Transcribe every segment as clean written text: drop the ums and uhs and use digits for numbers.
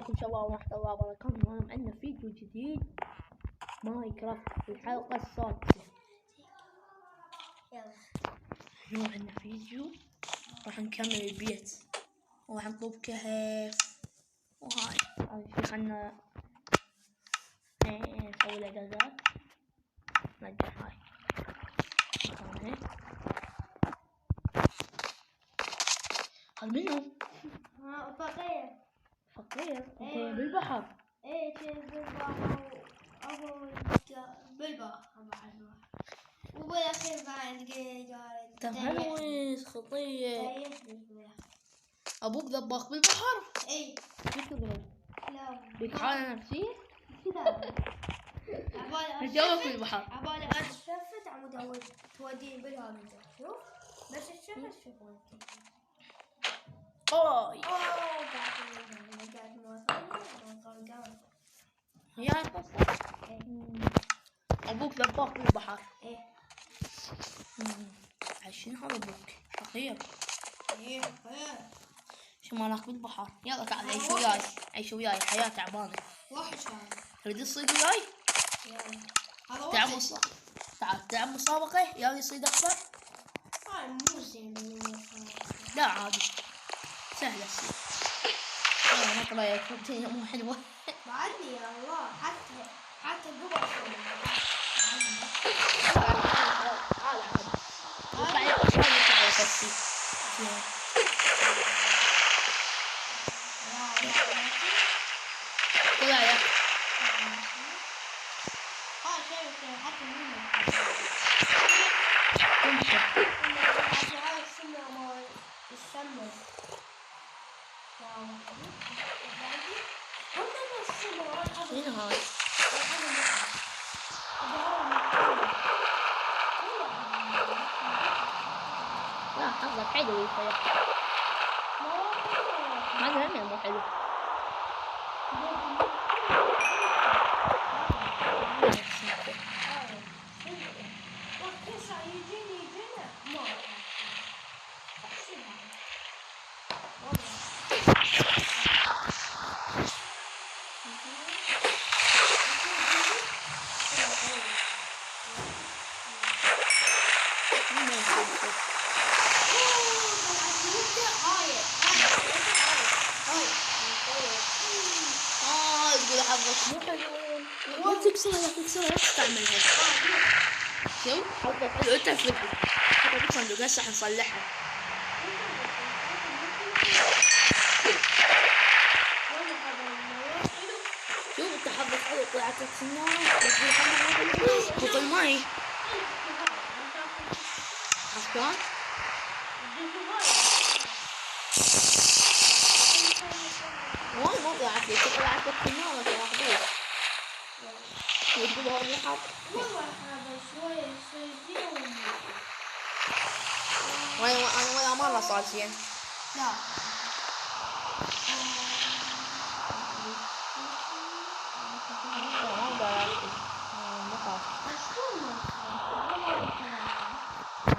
عليكم شباب ورحمة الله وبركاته. اليوم عندنا فيديو جديد مايكرافت في الحلقة السادسة. اليوم عندنا فيديو راح نكمل البيت وراح نطلب كهف وهاي شي خلنا نسوي الاعدادات. نرجع هاي هذا منو؟ فقير بالبحر. ايه بالبحر بالبحر وبالاخير بعد تفلوس خطية. ابوك ذباق بالبحر؟ ايه لا بك حالة نفسية؟ لا نجاوبك بالبحر. عبالي اتشفت عمود توديني بالهواء. شوف بس الشفت شوف اوي يا ابوك ذباق بالبحر. ايه عشان هذا ابوك فقير. ايه شو مالك بالبحر؟ يلا تعال عيش وياي، عيش وياي، حياة تعبانة. وحش هذا. تريد تصيد وياي؟ يلا هذا تعال وحش. تعال تلعب مسابقة يلا يصيد أكثر؟ مو زين. لا عادي سهلة تصير. ما طلعت فهمتينا مو حلوة. بعدني يا الله حتى قبل طلع يا حتى منه السمر شنو هاي؟ لا حظك حلو يا اخويا. هذا هم مو حلو. يقول حظك مو حلو. لا تكسرها لا تستعملها. شوف حظك حلو انت فلحي. حتى بالصندوق هسه حنصلحها. شوف انت حظك حلو طلعت لك سنارة بطل ماي. عشان واي ما طلعت لك طلعت لك سنارة تاخذوه. وتقول هو الحظ. ولا مرة صار زين. لا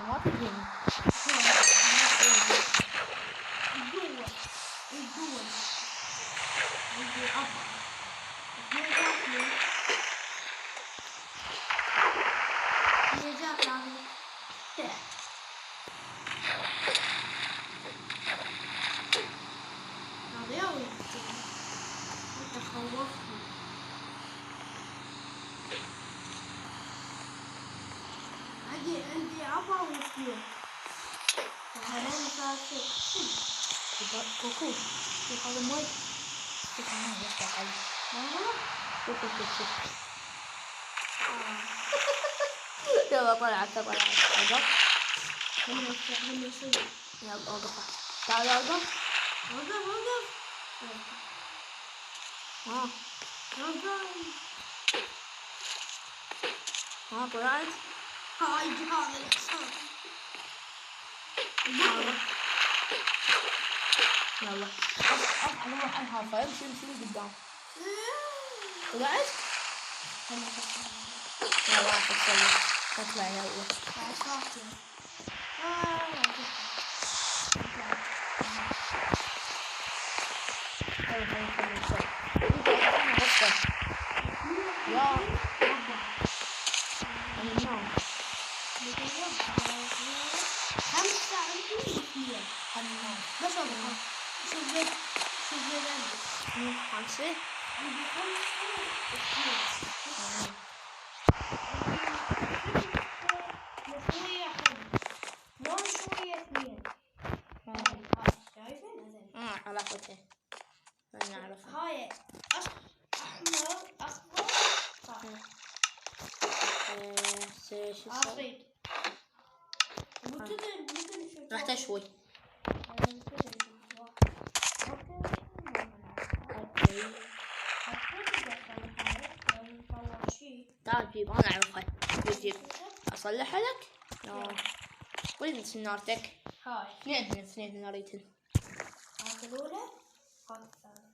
ما تجيني. عندي عبا وفيو وهذين فاتو كوكو شوف هذا ماي. شوف الماي يفتح علي. شوف يلا طلعت اوقف. يلا اوقف. تعال اوقف. طلعت. هاي جهاز الحصان. يلا اصحى نروح على الهافة. امشي قدام. طلعت؟ يلا اطلع يلا. خلينا نكمل شوي. 5. عرفتها. أنا أعرفها. هاي أحمر أخضر عصيد. راح تشوي. تعال جيب، أنا أعرفها. جيب أصلحها لك. وين سنارتك؟ هاي اثنين ناريتن. هات الأولى هات الثانية.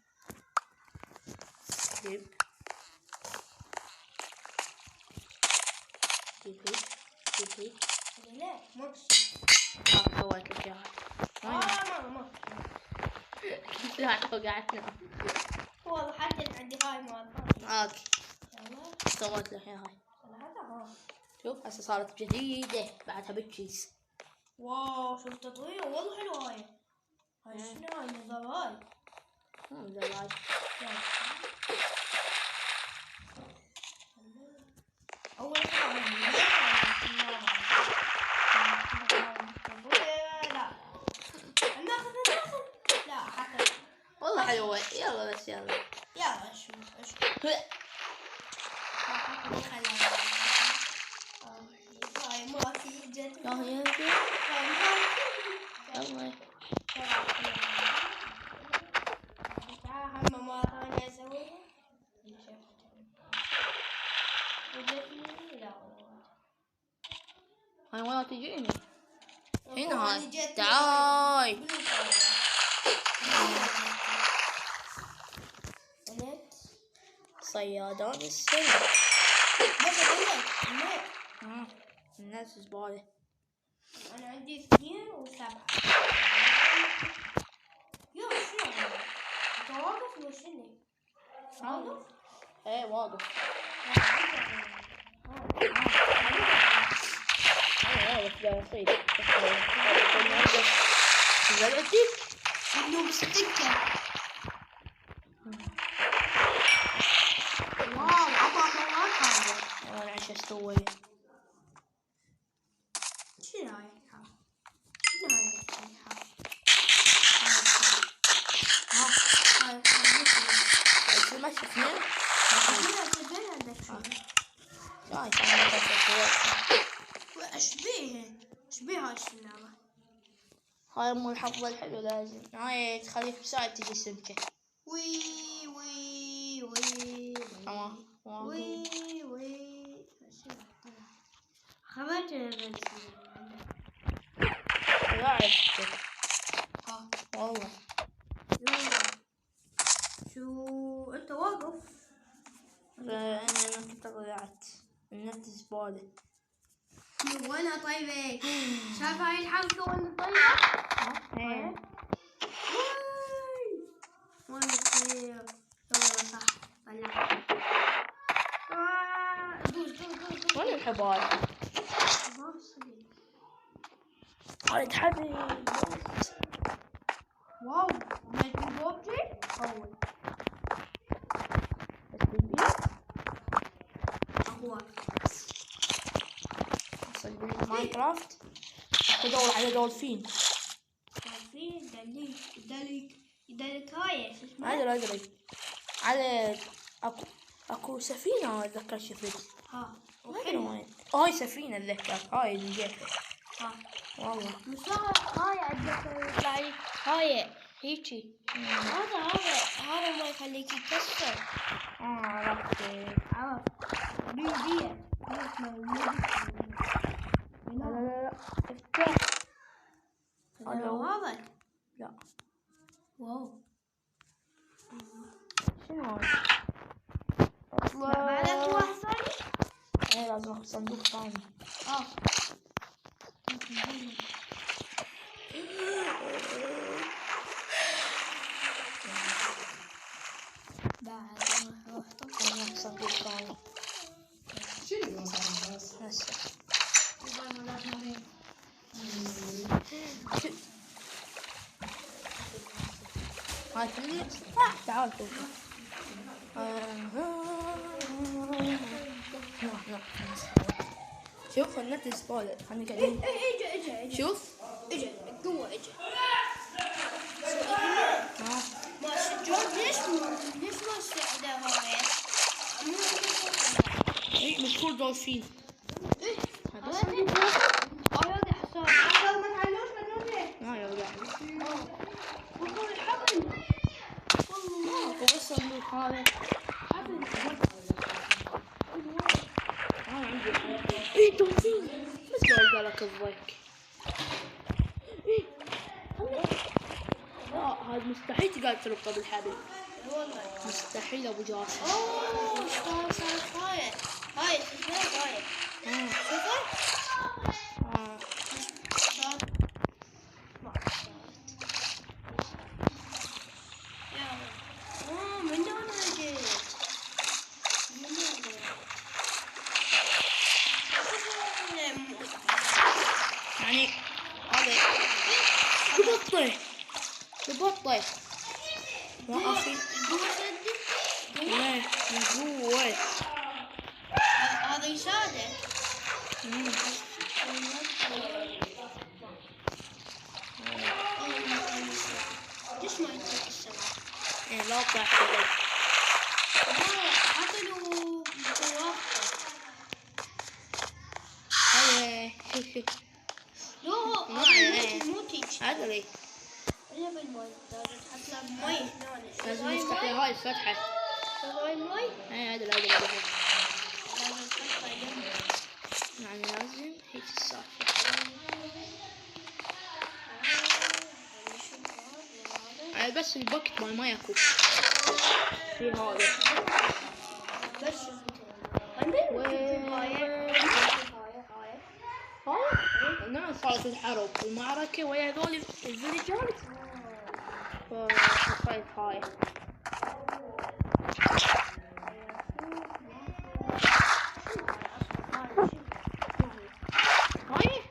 جيب هيك. لا ماكسي. سويت لك إياها. ما لا وقعت نام. والله حتى عندي هاي مال. اوكي سويت لك إياها. شوف هسه صارت جديدة بعدها بالكيس. واو شوف التطوير والله حلو. هاي شنو هاي نظراي؟ نظراي. أول حاجة لا حتى والله حلوة. يلا بس يلا شوف هاي ما في جت. هم ما ثانية أسويها. لا هاي وين تجيني؟ هنا هاي. جت تعاي. صيادان السمك. الناس زبالة. أنا عندي 2 و7. يا شنو أنت واقف ولا شنو؟ واقف؟ إيه واقف. واقف جالسين. زرعتي؟ إنه مستكة. واو عطى مرات هذا. أنا إيش أسوي؟ شنو هاي؟ ما شفنا. اشبيه هاي اللعبة. هاي مو الحظ الحلو لازم. هاي تخليك بساعة تجي سمكة. وي خبرت لا عرفت. والله شو انت واقف؟ انا كنت ضيعت النت زبالة. وينها طيبة؟ شايف هاي الحركة وين طيبة؟ وين تصير؟ والله صح طلعت. وين الحبال؟ هاي تحبي. واو مالك بوبجي؟ أول أقوى أصل مايكرافت أدور على دولفين. يدلك هاي شو اسمه؟ أدري على أكو سفينة أتذكر شفت. ما أدري وين. هاي سفينة أتذكر. هاي اللي جت. والله هاي أتذكر يطلع لي هاي هيجي. هذا ما يخليك يكسر. عرفت. بيبيع. لا افتح. هذا لا واو شنو هاي؟ بعدك واحد ثاني؟ ايه لازم اخذ صندوق ثاني. بعد اخذ صندوق ثاني. شنو هسه؟ هاي تعال شوف. شوف خلنا تسبويلر خلني قاعدين. اجا شوف اجا قوة اجا. ها ما السجاد ليش ما استعدى هاي؟ اي مشهور دولفين. هذا حصان. حصان ما تعلوش منه. ما يوقع. والله الحبل. والله بس صندوق هذا. حبل. ايه دولفين. بس قال لك الضيق. ايه لا هذا مستحيل تقدر تربطه بالحبل. والله مستحيل ابو جاسم. اوه ايش صارت هاي شوفها هاي. شوفها صار ما صارت. يلا من دون جيت يعني هذا ببطه ما اخي من جوا هذا يساعدك. ليش ما يطلع السماء؟ ايه لا طلع شغل. حتى لو توقف. هاي شوف لا مو تيجي. هذا ليه إلا بالماء لازم تحط له مي هنا. لازم نفتح هاي الفتحة. هاي المي ايه هذا لازم لازم تحطها جنبه. يعني لازم هيك السالفة. يعني بس البوكت مال ما ياكو في هذا. بس هاي هنا صارت الحرب المعركة ويا هذول الفيليجرز. فصارت هاي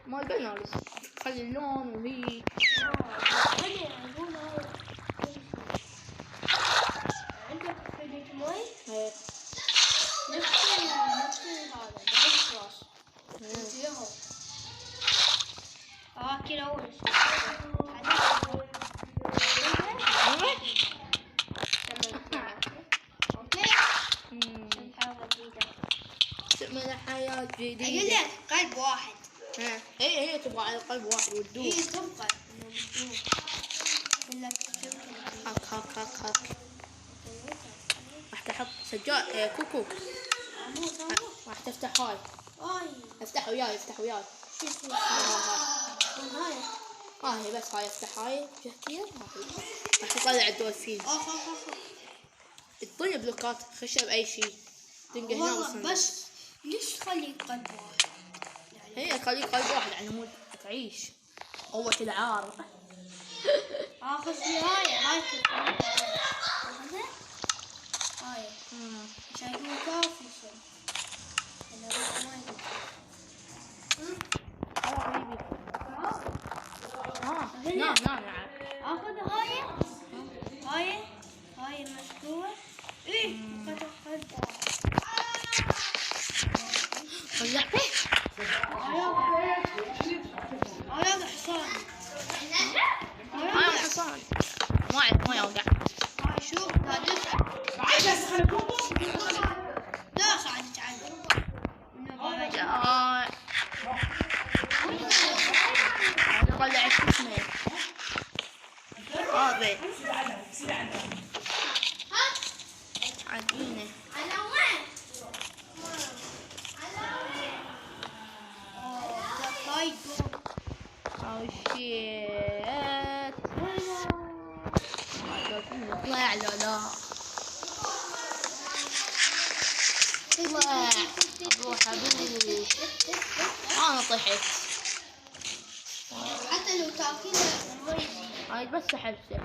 مال بنارس خلي اللون وهي عندك فريق مي هاي نفس هذا نفس راس. ياهو كذا اول تأمل حياة جديدة. اقول لك قلب واحد. هي تبغى على قلب واحد وتدوب. هي تبقى هاك راح تحط سجاد كوكو. راح تفتح هاي. افتح وياي هاي بس هاي افتح هاي جهتين راح تطلع الدولفين. الدنيا بلوكات خشب اي شيء تلقى هنا والله بس ليش تخلي قلب واحد؟ هي خلي قلب واحد على مود تعيش قوة العار. اخذ لي هاي عشان يكون كافي شيء. نعم اخذ هاي المشروع. قطع قلب طلعته هذا حصان. هاي حصان ما يوقع. هاي شوف لا صعدت عنه. طلع شو اسمه هذا عجينة. او شيت طلع لا طلع روح ابوي. انا طحت. حتى لو تاكلها ما يزيد. هاي بس سحبته.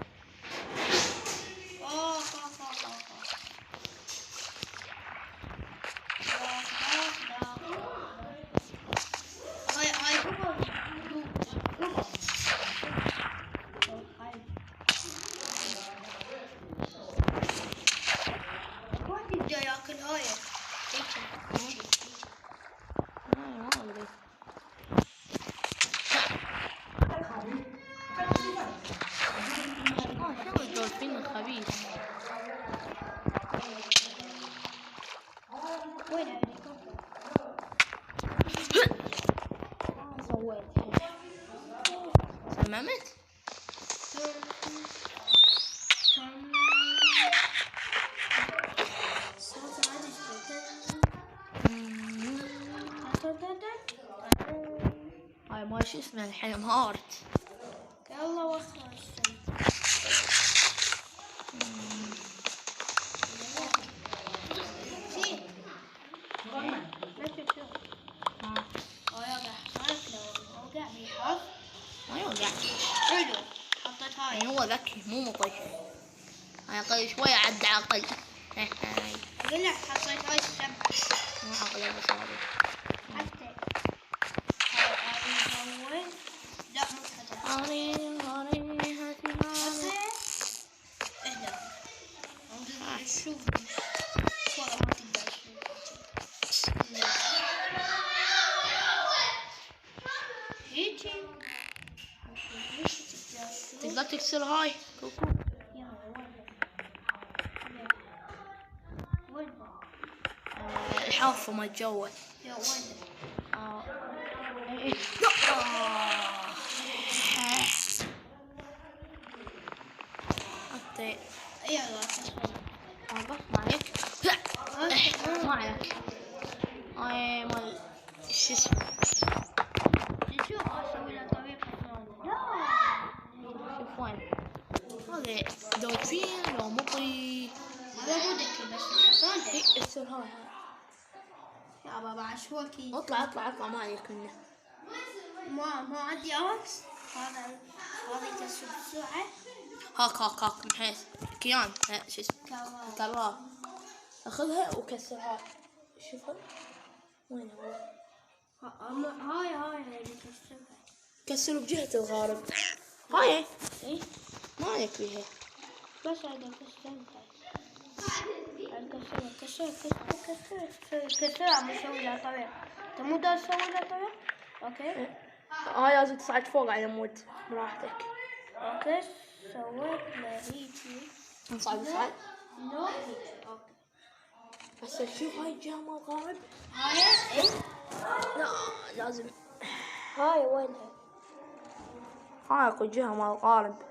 شو اسمه الحين انهارت. يلا وخر الشيء. ما يوقع. حلو. حطيت هاي. يعني هو ذكي مو مطيح. هاي أقل شوية عد عقل. أقول لك حطيت هاي السبع. مو عقل المصاري. حتى هاي نزود. لا مو حتى. هاني هاتي هاني. اهدى. شوف. والله ما تقدر تشوف. هيجي. تقدر تكسر هاي كوكو. الحافة ما تجوز. يا وين؟ حطيت. يلا ما عليك. ما عليك. هاي مال شو اسمه. نشوف اسوي له طريقة ثانية. شوف وين. هذا دولفين لو مطي. هذا مو ذكي بس الحصان ذكي. يصير هاي. يا بابا عشوائي. اطلع ما عليك منه. ما عندي أمس. هذا يكسر بسرعة. هاك محيس كيان. شو اسمه كرار. اخذها وكسرها. شوفها وين هو. هاي اللي كسرها. كسره بجهة الغارب. هاي ايه ما عليك بيها. بس هذا كسر عم يسوي لها طريقة. انت مو داير تسوي لها طريقة؟ اوكي. هاي لازم تصعد فوق على مود براحتك. اوكي سويت له هيجي. نصعد لا هيجي. اوكي بس شوف هاي الجهة مال الغارب. هاي ايه لا لازم. هاي وينها؟ هاي اكو جهة مال الغارب.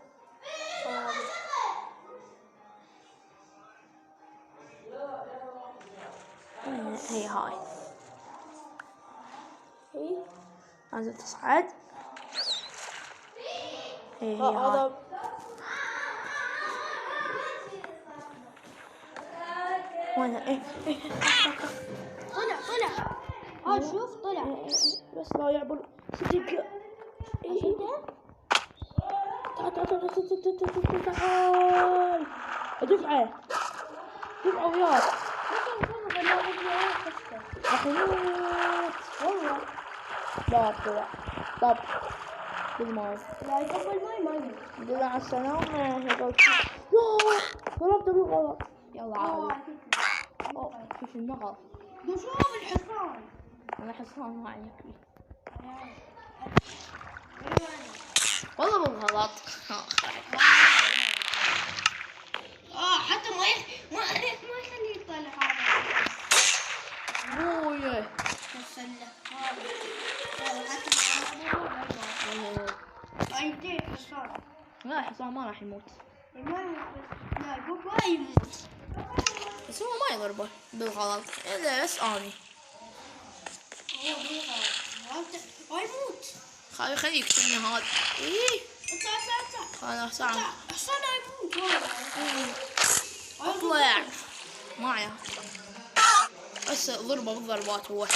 هي هاي. ايه لازم تصعد. هي هاي. وين طلع هاي شوف طلع. بس لا يعبر صدق. تعال دفعة وياك. والله لا طلع طب بالماء. لا يقبل ماي يموت. دل على السلامة. ضربت بالغلط. يلا عادي. كيف النقر. شوف الحصان. أنا حصان ما عليك بيه. والله بالغلط. حتى ما يخليه يطلع هذا. بويه. كسله هذا. حتى ما يمديه حصان. لا الحصان ما راح يموت. ما يموت ما يموت. بس هو ما يضربه بالغلط إلا بس أني. هو بالغلط. ما يموت. خليك كنا هذا. إيه. اطلع. هذا حصان. حصان يموت هذا. اطلع معي. بس ضربه بالضربات هو.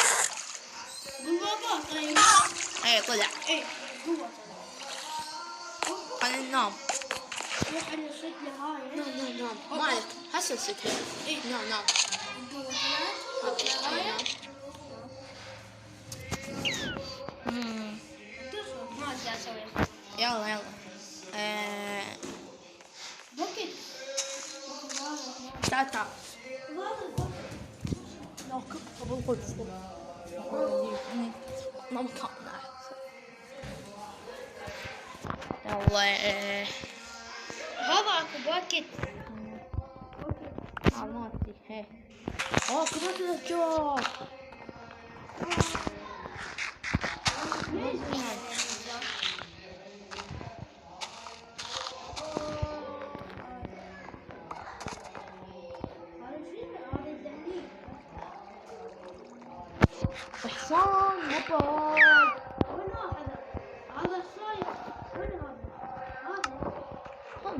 بالضربات اي طلع. ايه هو طلع. خلينا ننام. روح نصيد له هاي. نام ما عليك هسه نسيتها. ايه نام. ما اقدر اسوي. يلا بوكيت. تعال بالقدس ما مكاننا. يلا بابا اكو بوكيت. عماتي هي. كبرت الاشجار. حصان مبارد.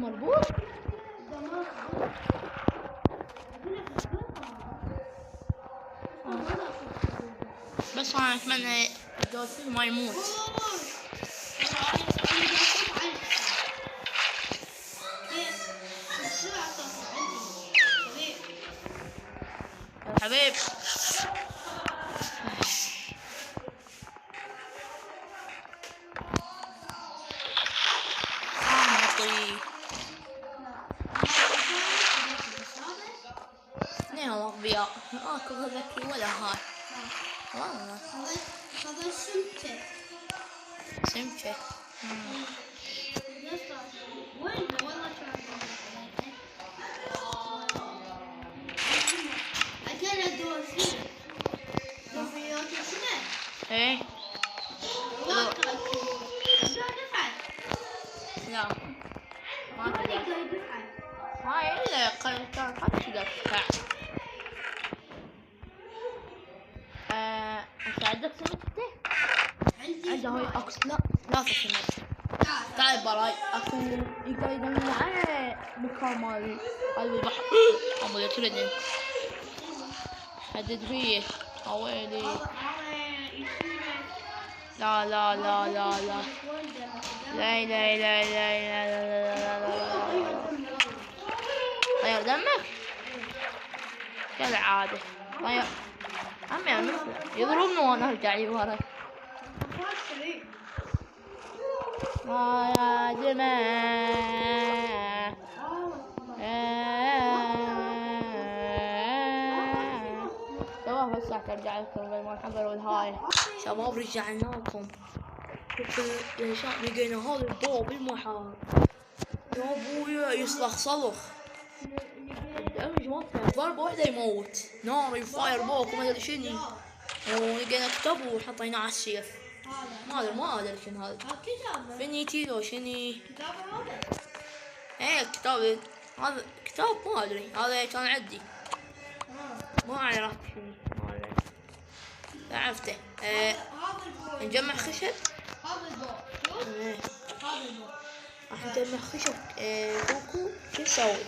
مربوط. بس انا اتمنى الدولفين ما يموت. يا حبيب اثنين اغبياء اكو ذكي ولا هاي والله. هذا سمكة. سمكة. وين والله أكل الدولفين. دولفينات شنو؟ ايه لا ما تقدر. هاي إلا كانت تقدر تدفع. انت عندك سمكتة؟ عنده هاي اكس. لا 3 سمك. تعال براي اكو يقدر يدور على مكان مال قلب البحر. ابو يتردن حدد فيه اويلي. لا لا لا لا لا لا لا لا لا لا لا لا. غير دمك كالعادة. غير عمي مثل يضربني وانا ارجع لي ورا. يا جماعة شباب هسه ترجع لكم بالمنحدر والهاي. شباب رجعنا لكم. لقينا هذا الباب بالمحار يا ابويا يصلخ صلخ. الدمج ما فهم ضربة واحدة يموت. ناري فاير بوك وما ادري شنو. ولقينا كتاب وحطيناه على السيف. ما ادري شنو هذا. فيني تيلو شنو كتاب هذا؟ ايه كتاب. هذا كتاب ما ادري. هذا كان عندي ما عرفت شنو. ما ادري عرفته. نجمع خشب. هذا الباب. ايه هذا الباب. راح نجمع خشب. كوكو شو نسوي؟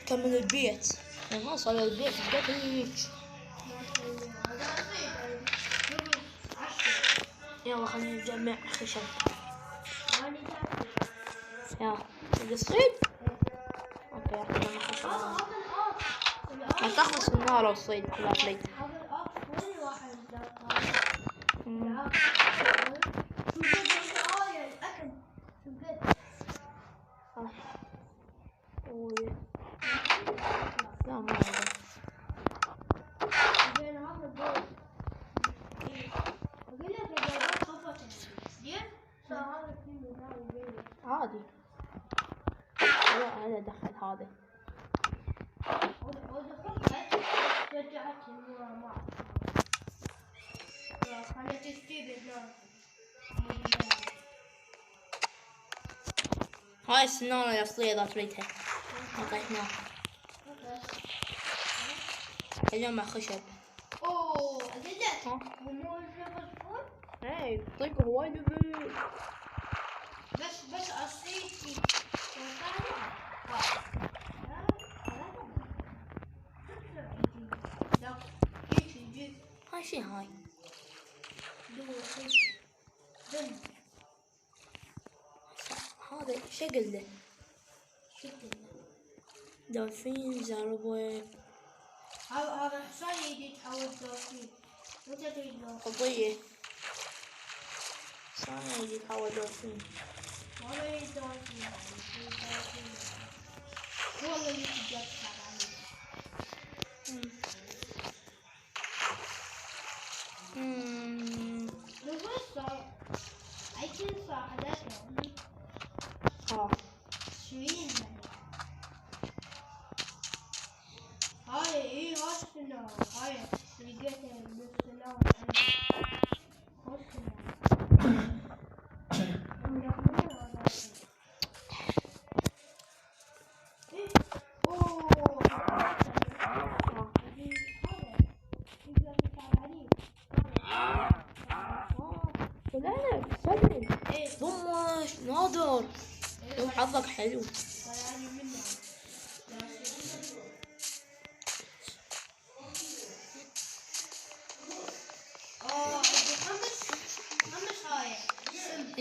كمل البيت. ما صار البيت هيك. يلا خلينا نجمع خشب. يلا الصيد. اوكي راح نجمع خشب. ما تخلص النار والصيد كلها صيد. لا ما أعرف. عادي. لا هذا دخل هذا. هاي السنارة الأصلية إذا تريدها. أعطيتناها. أجمع خشب. اوه أدلت. ها؟ ومو الفلفل. ايه طيب وايد بس أصيتي. هاي شي هاي. هذا شكل له. دولفين زربة. هذا حصان يجي يتحول دولفين. متى تريد دولفين؟ قضية. حصان يجي يتحول دولفين. والله يريد دولفين. والله يجي يتجسس عليه. هاي هاي لقيتها بالسلام نادر. حظك حلو.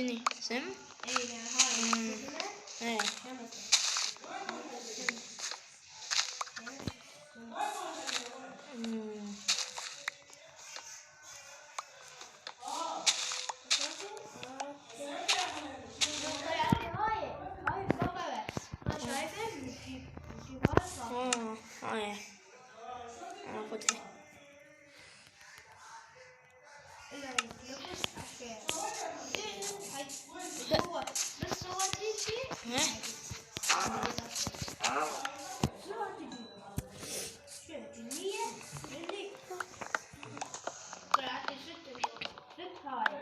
شنو سم؟ اي يعني هاي ايه ايه انا اخذها. بس هو تيجي ايه المية اللي طلعت ست هاي ست هاي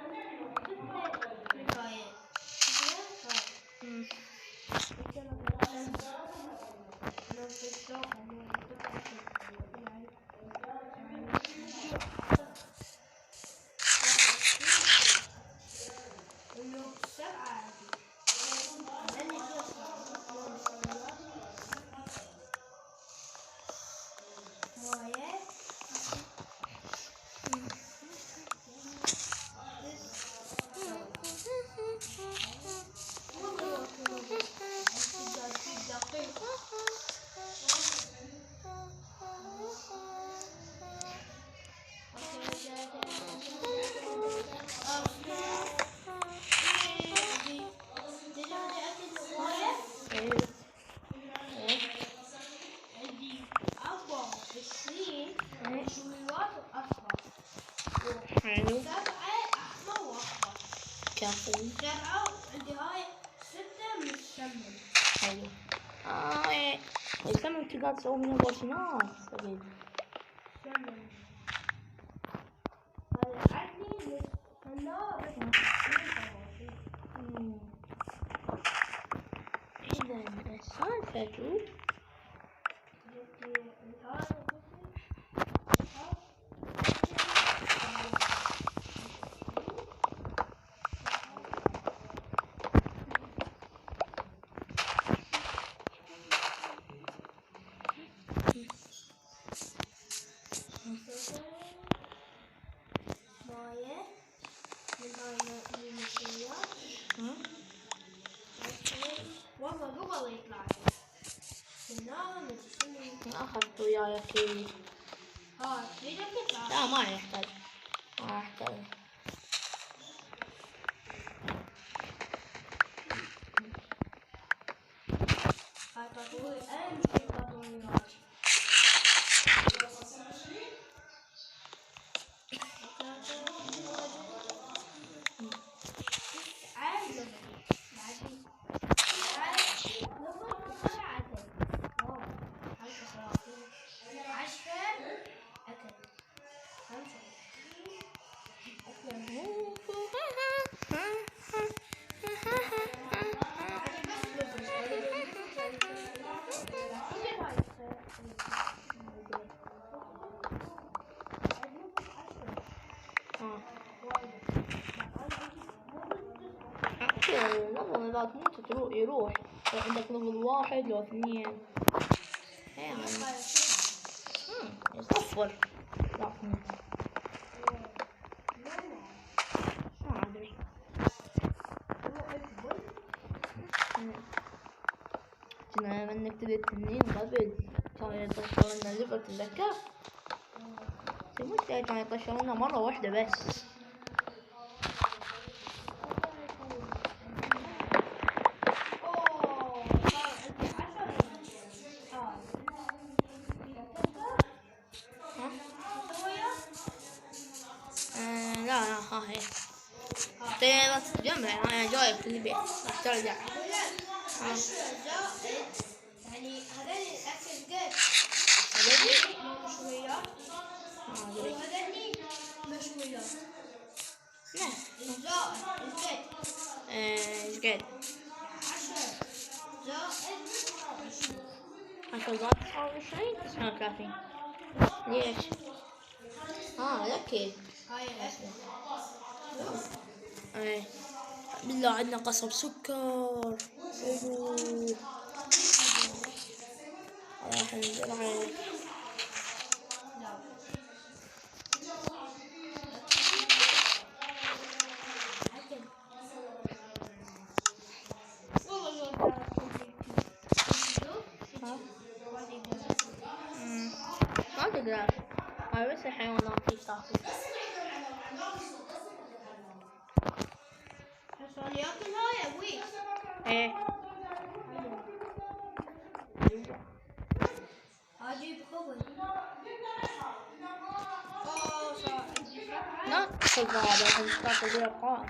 حلو سبعة أحمر وأخضر. كفو سبعة عندي هاي ستة متسمن. حلو. ايه السمن تقدر تسوي منه بوشنات اكيد. سمن هذا عندي هنا اذا السالفة شو؟ موية من هاي المشويات. والله قبل يطلع هنا متسمن. اخذت وياي اكيد. ها تريد تطلع؟ لا ما يحتاج ما يحتاج. هاي تطوير أهم شي تطويرات. نظم إذا تموت يروح. عندك ليفل 1 لو 2 يعني يصفر. لا تموت ما أدري. كنا لما نبتدي التنين قبل كانوا يطشرون لنا ليفل تتذكر؟ المشكلة كانوا يطشرون لنا مرة واحدة بس. لا ها هي ترى تتجمع. انا جايب في البيت راح ترجع. يعني هذول الأكل قد هذول مشويات ما ادري. وهذول مشويات. لا زائد الزيت ايش قد 10 زائد 10 ضغط 29 39. ليش؟ لكيت. هاي الأكل. ايه بالله عندنا قصب سكر. اوه راح ننزل عليه. تقدر. هاي بس الحيوانات اللي تاكل. حصان ياكل هاي ابوي. ايه. اجيب خبز. اوه صح. لا تاكل هذا الحين تاكل زي القائم.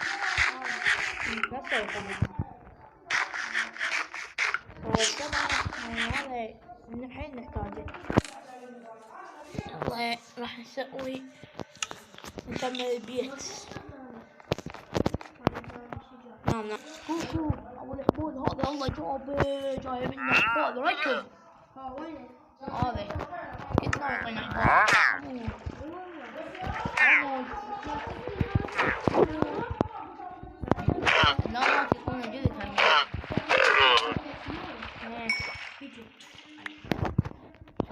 نفس الخبز. هذا من الحين نحتاجه. يلا راح نسوي نكمل البيت. نعم نعم. شوف أول الحبول هذا الله جايب لنا حبول ركب. وين؟ هذا كنا يعطينا حبول. لا ما تكون جلد هم.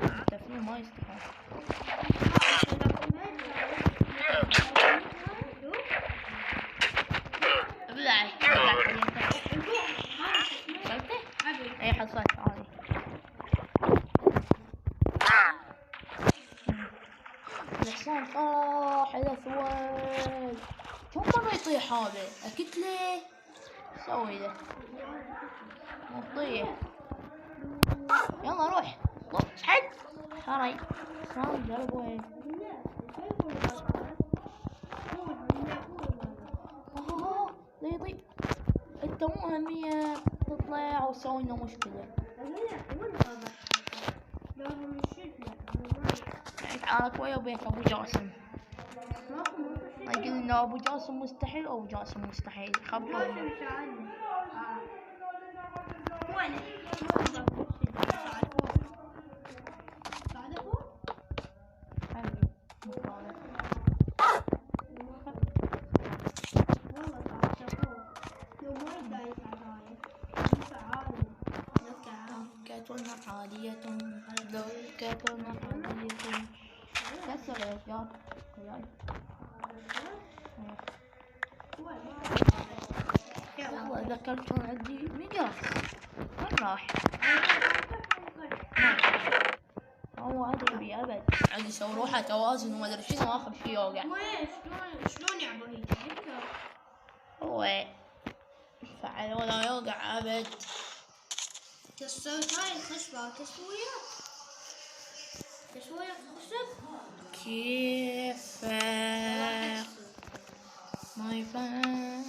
التفنين ما يستحق. ابلعي اي حصلت هذه. الحصان طاح الى ثوال. كم مرة يطيح هذا؟ اكيد ليه؟ سوي له مطيح. يلا روح اسحب هاي حصان دربه. لا يضيع. انت مو اهمية تطلع وتسوي لنا مشكلة. تعالك ويا بيت ابو جاسم. يقول لنا ابو جاسم مستحيل او جاسم مستحيل خبروني. لكة عالية لكة عالية. كسر يا رجال. يلا ذكرت عندي ميجاس. وين راح؟ هو ادري ابد عندي يسوي روحه توازن وما ادري شنو اخر شيء يوقع. شلون يعبر هو فعل ولا يوقع ابد. كسرت هاي الخشبة تسويها خشب. كيف ما يفهم.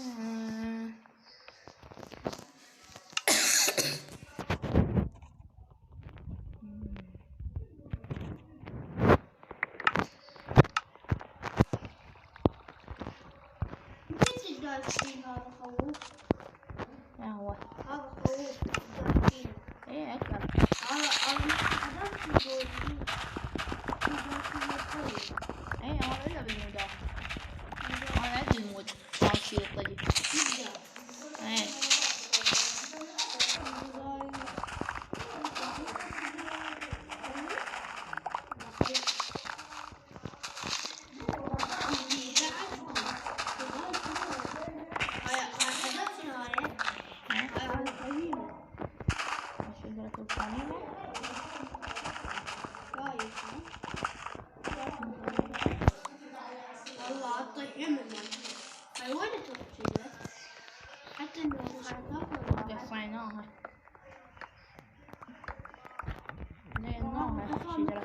هذا خوف. ما هو هذا خوف. ايه اكبر. ايه انا الا بالمودات. انا عندي المود ما اشيل الطريق. ايه قصيناها لأنها شجرة.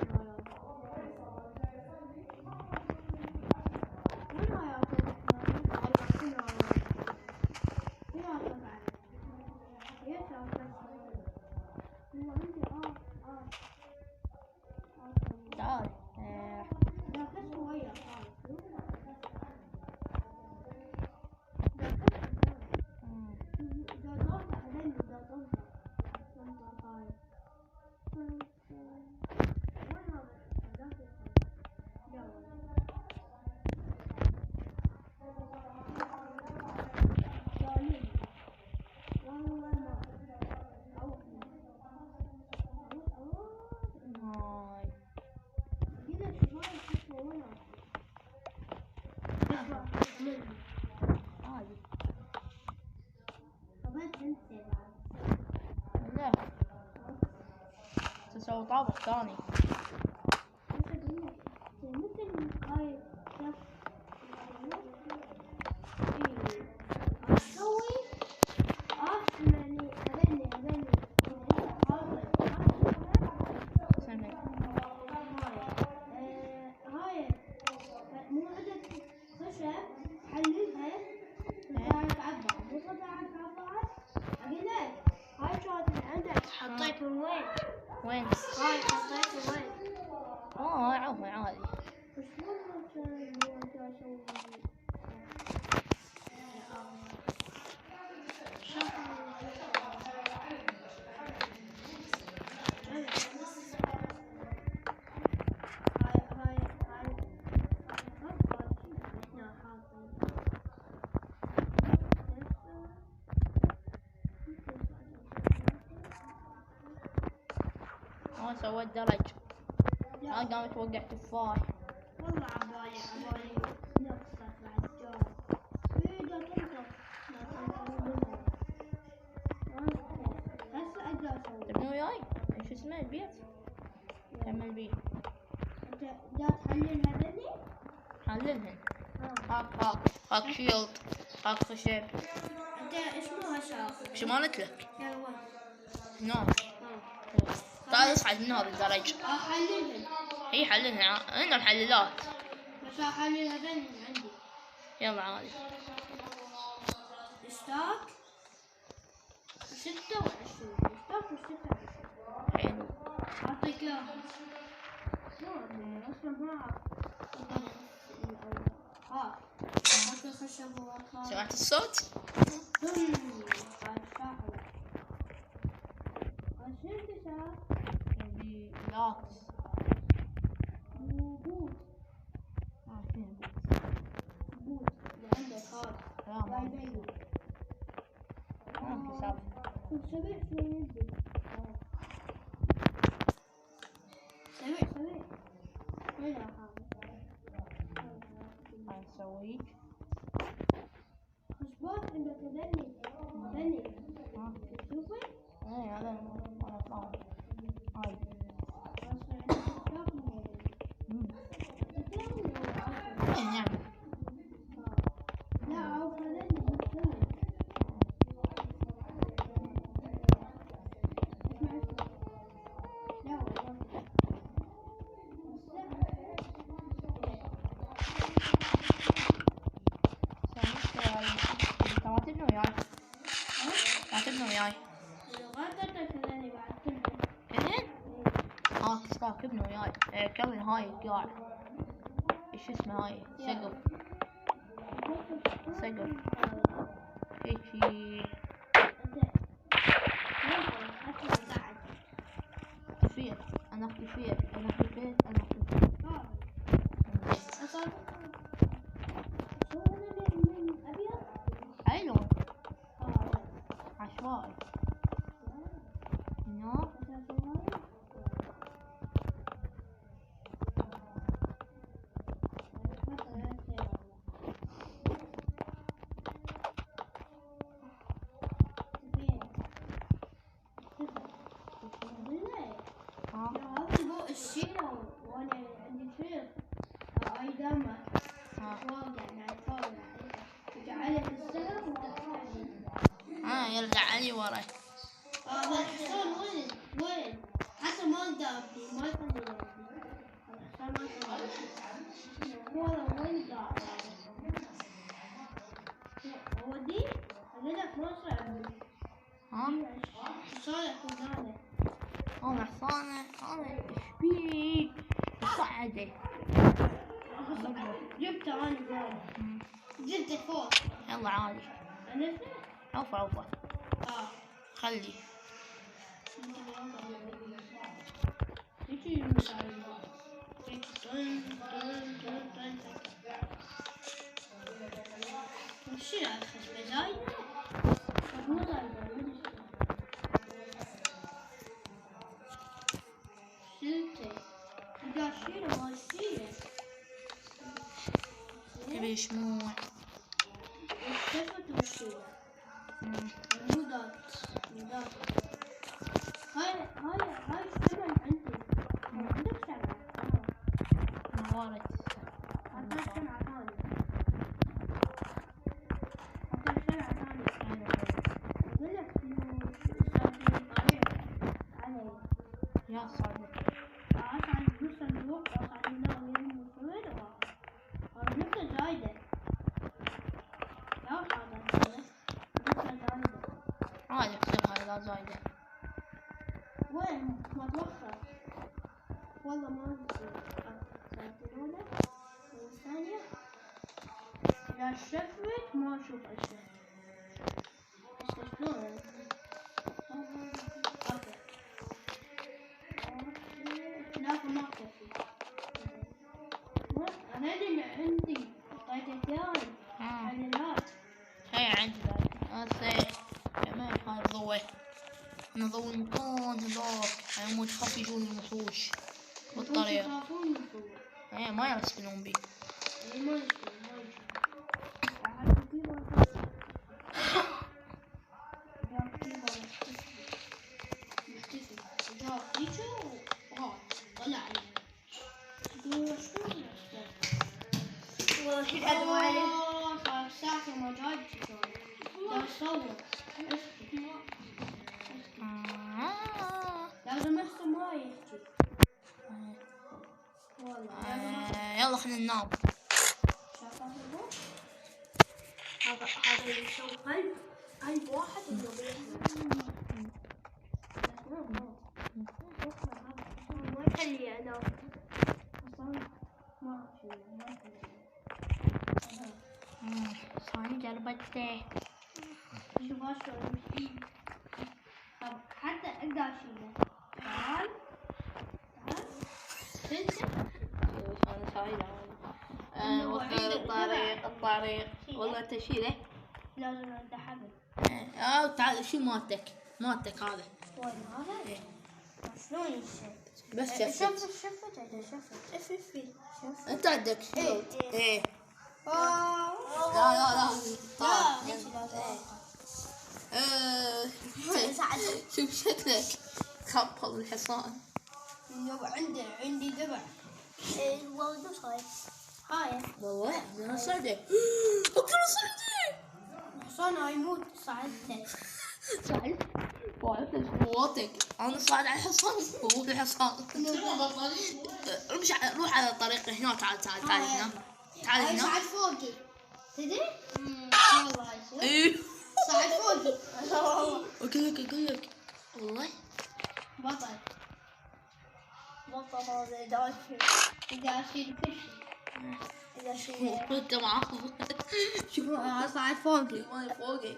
تعال لا تسوي طابق ثاني. أنا سويت درج. أنا قامت توقع تفاح. والله عبالي نقصت بعد جار. لا تنقص. هسه اقدر اسوي. تبني وياي؟ شو اسمه البيت؟ كمل بيه. انت دا تحللها ذني؟ حللهن. هاك شيلد. هاك خشب. انت اسمه هالشاف. شو مالت لك؟ يلا وين؟ هناك. تعال اصعد من هذا الدرج. احللهن. هي حللهن. عندنا محللات. بس احللها ذني عندي. يلا عادي. اشتاك 26. اشتاك 26. حلو. اعطيك اياها. اصلا ما اعرف. اعطي خشب وورقات. سمعت الصوت؟ يبي لاكس. بوت. فين بوت اللي عندك هذا. لا ما في سالفة. سوي شوي يدي. سوي. وين هذا؟ نسويك. خشبات عندك ذني. تشوفي؟ ايه هذا انا فاهم. هاي. نعم. لا عوفة ذني. كاتبنا وياي. كذن؟ كاتبنا وياي. كمل هاي قاع. ايش اسمه هاي؟ سقف. هيجي. كفير. انا كفير. اي لون؟ عشوائي. هنا. يرجع علي وراي. هذا الحصان وين؟ حتى ما دابني ما يخلي والله وين قاعد؟ ودي لك ما صعب. حصانك هذا. انا حصانه. انا ايش بيك؟ صعده. جبته انا فوق. جبته فوق. يلا عادي. عوفة. خلي. وش هذا الخشبة زايدة؟ مو زايدة. شلته. إذا شيله ما شيله. تبي شموع. اكتشفت وشيله. مودات. هاي شمع عندي. عندك شمع؟ نوارد. عندك شمعة ثانية. أقول لك إنه سالفة طريق علي. يا صادق. أصعد نص الوقت أصعد هنا وين وين هذا نص زايدة. لا هذا نص زايدة. عادي تصير هاي لا زايدة. وين ما توخر والله ما أدري. الأولى والثانية شفت ما اشوف اشياء. شلون؟ اوكي. لا ما كفي. انا اللي عندي طاقتين. انا لا. هاي عندي بعد. هذا كمان هاي ضوء. انا ضوء المكان هذاك. هاي مو تخاف يجون الوحوش بالطريق. يخافون من فوق. ايه ما يسكنون بي. ما يشوفون. والله شيل هذا ما عليه. صار ساعة ما جاي لا صور. لازم احسن ما يحكي. والله يلا خلينا ننام. هذا يسوي قلب واحد ما يخلي انام. صاني جربته. شوف شلون حتى اقدر اشيله. تعال انا سعيدة. الطريق والله تشيله. لازم عنده حبل. تعال شو مالتك هذا. وين هذا؟ إيه. شلون يصير؟ بس شفت انت عندك إيه. ايه. لا شوف شكلك خبل الحصان. عندي ذبح. والله صاير هاي والله انا صعدة. اكل صعدة. حصان يموت صعدته. صعد صوتك. انا صاعد على الحصان هو الحصان. روح على الطريق هنا. تعال هنا. تعال هنا. صعد فوقي تدري؟ والله ايه صعد فوقي. اقول لك والله بطل هذا إذا أشيل كل شيء. إذا أشيل انت معاهم. شوفوا أنا صعد فوقي. ما فوقك.